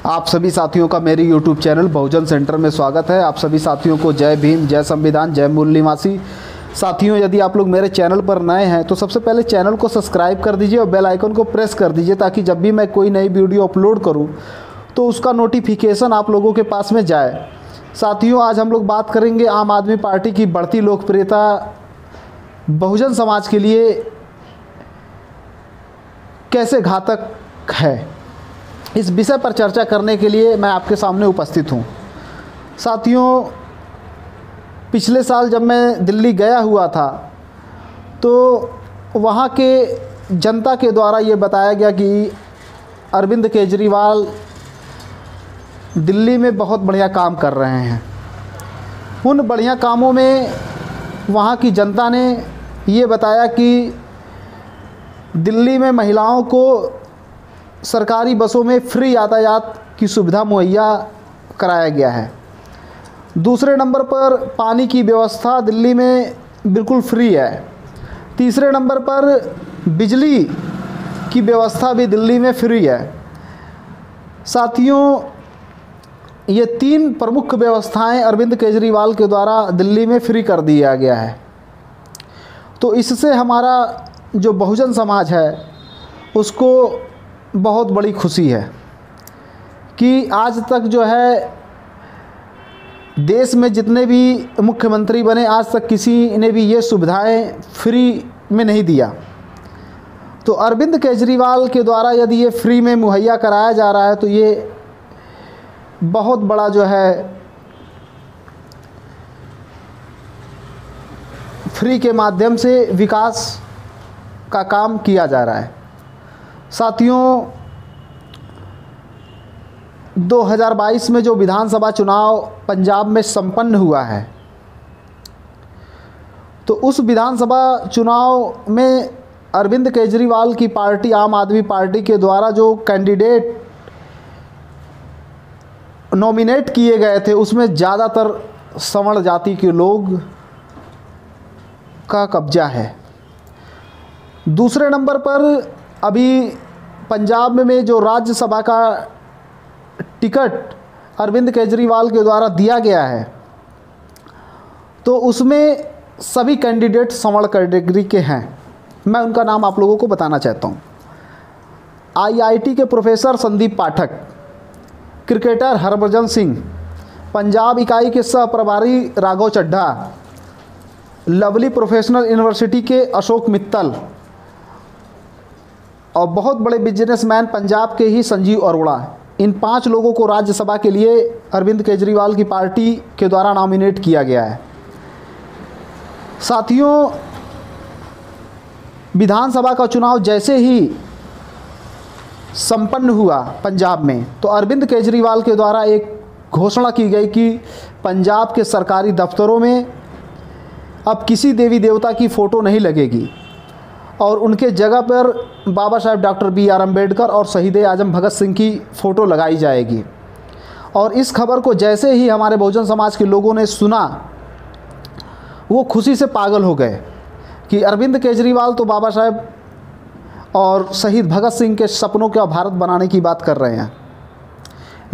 आप सभी साथियों का मेरे YouTube चैनल बहुजन सेंटर में स्वागत है। आप सभी साथियों को जय भीम, जय संविधान, जय मूल निवासी। साथियों, यदि आप लोग मेरे चैनल पर नए हैं तो सबसे पहले चैनल को सब्सक्राइब कर दीजिए और बेल आइकन को प्रेस कर दीजिए, ताकि जब भी मैं कोई नई वीडियो अपलोड करूं तो उसका नोटिफिकेशन आप लोगों के पास में जाए। साथियों, आज हम लोग बात करेंगे आम आदमी पार्टी की बढ़ती लोकप्रियता बहुजन समाज के लिए कैसे घातक है। इस विषय पर चर्चा करने के लिए मैं आपके सामने उपस्थित हूँ। साथियों, पिछले साल जब मैं दिल्ली गया हुआ था तो वहाँ के जनता के द्वारा ये बताया गया कि अरविंद केजरीवाल दिल्ली में बहुत बढ़िया काम कर रहे हैं। उन बढ़िया कामों में वहाँ की जनता ने ये बताया कि दिल्ली में महिलाओं को सरकारी बसों में फ्री यातायात की सुविधा मुहैया कराया गया है। दूसरे नंबर पर पानी की व्यवस्था दिल्ली में बिल्कुल फ्री है। तीसरे नंबर पर बिजली की व्यवस्था भी दिल्ली में फ्री है। साथियों, ये तीन प्रमुख व्यवस्थाएं अरविंद केजरीवाल के द्वारा दिल्ली में फ्री कर दिया गया है। तो इससे हमारा जो बहुजन समाज है उसको बहुत बड़ी खुशी है कि आज तक जो है देश में जितने भी मुख्यमंत्री बने, आज तक किसी ने भी ये सुविधाएं फ्री में नहीं दिया। तो अरविंद केजरीवाल के द्वारा यदि ये फ्री में मुहैया कराया जा रहा है तो ये बहुत बड़ा जो है फ्री के माध्यम से विकास का काम किया जा रहा है। साथियों, 2022 में जो विधानसभा चुनाव पंजाब में संपन्न हुआ है, तो उस विधानसभा चुनाव में अरविंद केजरीवाल की पार्टी आम आदमी पार्टी के द्वारा जो कैंडिडेट नॉमिनेट किए गए थे उसमें ज़्यादातर सवर्ण जाति के लोग का कब्जा है। दूसरे नंबर पर अभी पंजाब में जो राज्यसभा का टिकट अरविंद केजरीवाल के द्वारा दिया गया है तो उसमें सभी कैंडिडेट सवर्ण कैटेगरी के हैं। मैं उनका नाम आप लोगों को बताना चाहता हूँ। आईआईटी के प्रोफेसर संदीप पाठक, क्रिकेटर हरभजन सिंह, पंजाब इकाई के सह प्रभारी Raghav Chadha, Lovely Professional University के अशोक मित्तल और बहुत बड़े बिजनेसमैन पंजाब के ही संजीव अरोड़ा। इन 5 लोगों को राज्यसभा के लिए अरविंद केजरीवाल की पार्टी के द्वारा नॉमिनेट किया गया है। साथियों, विधानसभा का चुनाव जैसे ही संपन्न हुआ पंजाब में तो अरविंद केजरीवाल के द्वारा एक घोषणा की गई कि पंजाब के सरकारी दफ्तरों में अब किसी देवी देवता की फ़ोटो नहीं लगेगी और उनके जगह पर बाबा साहेब डॉक्टर BR अम्बेडकर और शहीद आजम भगत सिंह की फ़ोटो लगाई जाएगी। और इस खबर को जैसे ही हमारे बहुजन समाज के लोगों ने सुना, वो खुशी से पागल हो गए कि अरविंद केजरीवाल तो बाबा साहेब और शहीद भगत सिंह के सपनों का भारत बनाने की बात कर रहे हैं,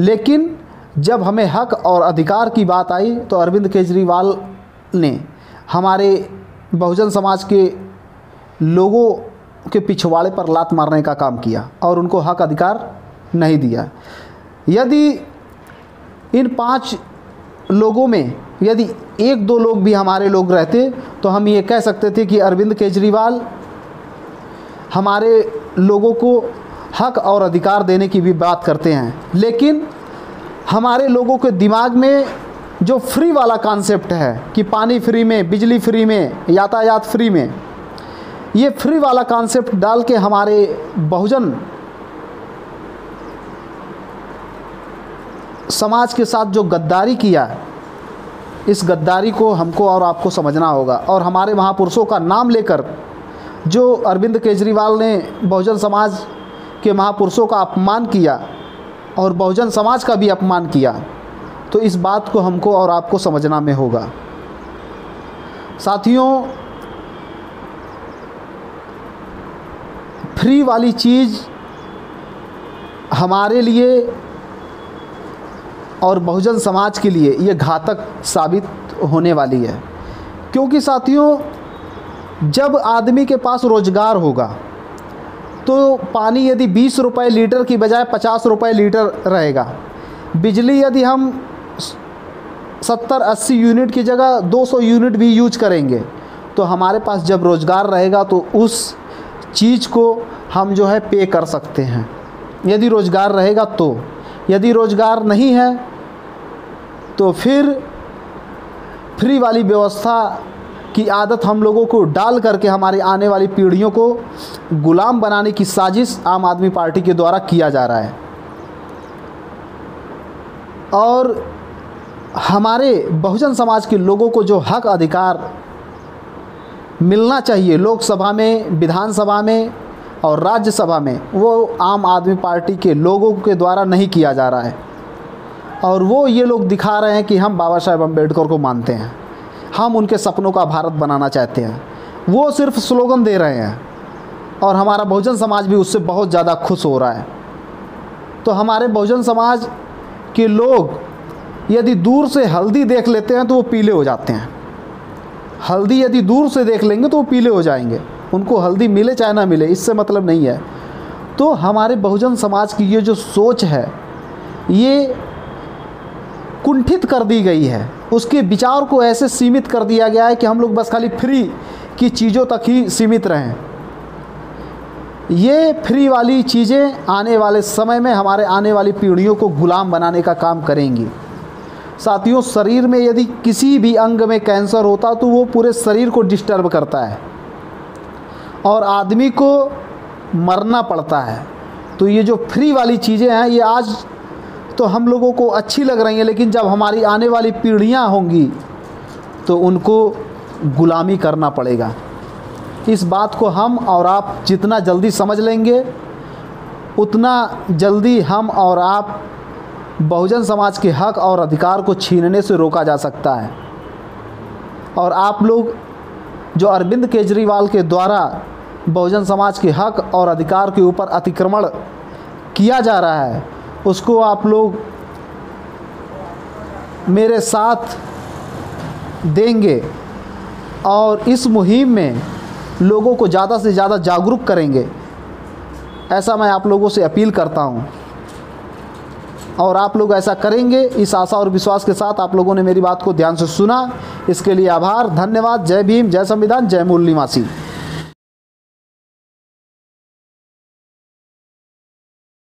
लेकिन जब हमें हक और अधिकार की बात आई तो अरविंद केजरीवाल ने हमारे बहुजन समाज के लोगों के पिछवाड़े पर लात मारने का काम किया और उनको हक अधिकार नहीं दिया। यदि इन 5 लोगों में यदि 1-2 लोग भी हमारे लोग रहते तो हम ये कह सकते थे कि अरविंद केजरीवाल हमारे लोगों को हक और अधिकार देने की भी बात करते हैं। लेकिन हमारे लोगों के दिमाग में जो फ्री वाला कॉन्सेप्ट है कि पानी फ्री में, बिजली फ्री में, यातायात फ्री में, ये फ्री वाला कॉन्सेप्ट डाल के हमारे बहुजन समाज के साथ जो गद्दारी किया, इस गद्दारी को हमको और आपको समझना होगा। और हमारे महापुरुषों का नाम लेकर जो अरविंद केजरीवाल ने बहुजन समाज के महापुरुषों का अपमान किया और बहुजन समाज का भी अपमान किया, तो इस बात को हमको और आपको समझना में होगा। साथियों, फ्री वाली चीज़ हमारे लिए और बहुजन समाज के लिए ये घातक साबित होने वाली है। क्योंकि साथियों, जब आदमी के पास रोज़गार होगा तो पानी यदि 20 रुपये लीटर की बजाय 50 रुपये लीटर रहेगा, बिजली यदि हम 70-80 यूनिट की जगह 200 यूनिट भी यूज करेंगे, तो हमारे पास जब रोज़गार रहेगा तो उस चीज़ को हम जो है पे कर सकते हैं, यदि रोज़गार रहेगा तो। यदि रोज़गार नहीं है तो फिर फ्री वाली व्यवस्था की आदत हम लोगों को डाल करके हमारी आने वाली पीढ़ियों को गुलाम बनाने की साजिश आम आदमी पार्टी के द्वारा किया जा रहा है। और हमारे बहुजन समाज के लोगों को जो हक अधिकार मिलना चाहिए लोकसभा में, विधानसभा में और राज्यसभा में, वो आम आदमी पार्टी के लोगों के द्वारा नहीं किया जा रहा है। और वो ये लोग दिखा रहे हैं कि हम बाबा साहेब अम्बेडकर को मानते हैं, हम उनके सपनों का भारत बनाना चाहते हैं। वो सिर्फ स्लोगन दे रहे हैं और हमारा बहुजन समाज भी उससे बहुत ज़्यादा खुश हो रहा है। तो हमारे बहुजन समाज के लोग यदि दूर से हल्दी देख लेते हैं तो वो पीले हो जाते हैं। हल्दी यदि दूर से देख लेंगे तो वो पीले हो जाएंगे, उनको हल्दी मिले चाहे ना मिले, इससे मतलब नहीं है। तो हमारे बहुजन समाज की ये जो सोच है ये कुंठित कर दी गई है, उसके विचार को ऐसे सीमित कर दिया गया है कि हम लोग बस खाली फ्री की चीज़ों तक ही सीमित रहें। ये फ्री वाली चीज़ें आने वाले समय में हमारे आने वाली पीढ़ियों को गुलाम बनाने का काम करेंगी। साथियों, शरीर में यदि किसी भी अंग में कैंसर होता तो वो पूरे शरीर को डिस्टर्ब करता है और आदमी को मरना पड़ता है। तो ये जो फ्री वाली चीज़ें हैं ये आज तो हम लोगों को अच्छी लग रही हैं, लेकिन जब हमारी आने वाली पीढ़ियां होंगी तो उनको गुलामी करना पड़ेगा। इस बात को हम और आप जितना जल्दी समझ लेंगे उतना जल्दी हम और आप बहुजन समाज के हक और अधिकार को छीनने से रोका जा सकता है। और आप लोग जो अरविंद केजरीवाल के द्वारा बहुजन समाज के हक और अधिकार के ऊपर अतिक्रमण किया जा रहा है उसको आप लोग मेरे साथ देंगे और इस मुहिम में लोगों को ज़्यादा से ज़्यादा जागरूक करेंगे, ऐसा मैं आप लोगों से अपील करता हूं। और आप लोग ऐसा करेंगे इस आशा और विश्वास के साथ आप लोगों ने मेरी बात को ध्यान से सुना, इसके लिए आभार, धन्यवाद। जय भीम, जय संविधान, जय मूल निवासी।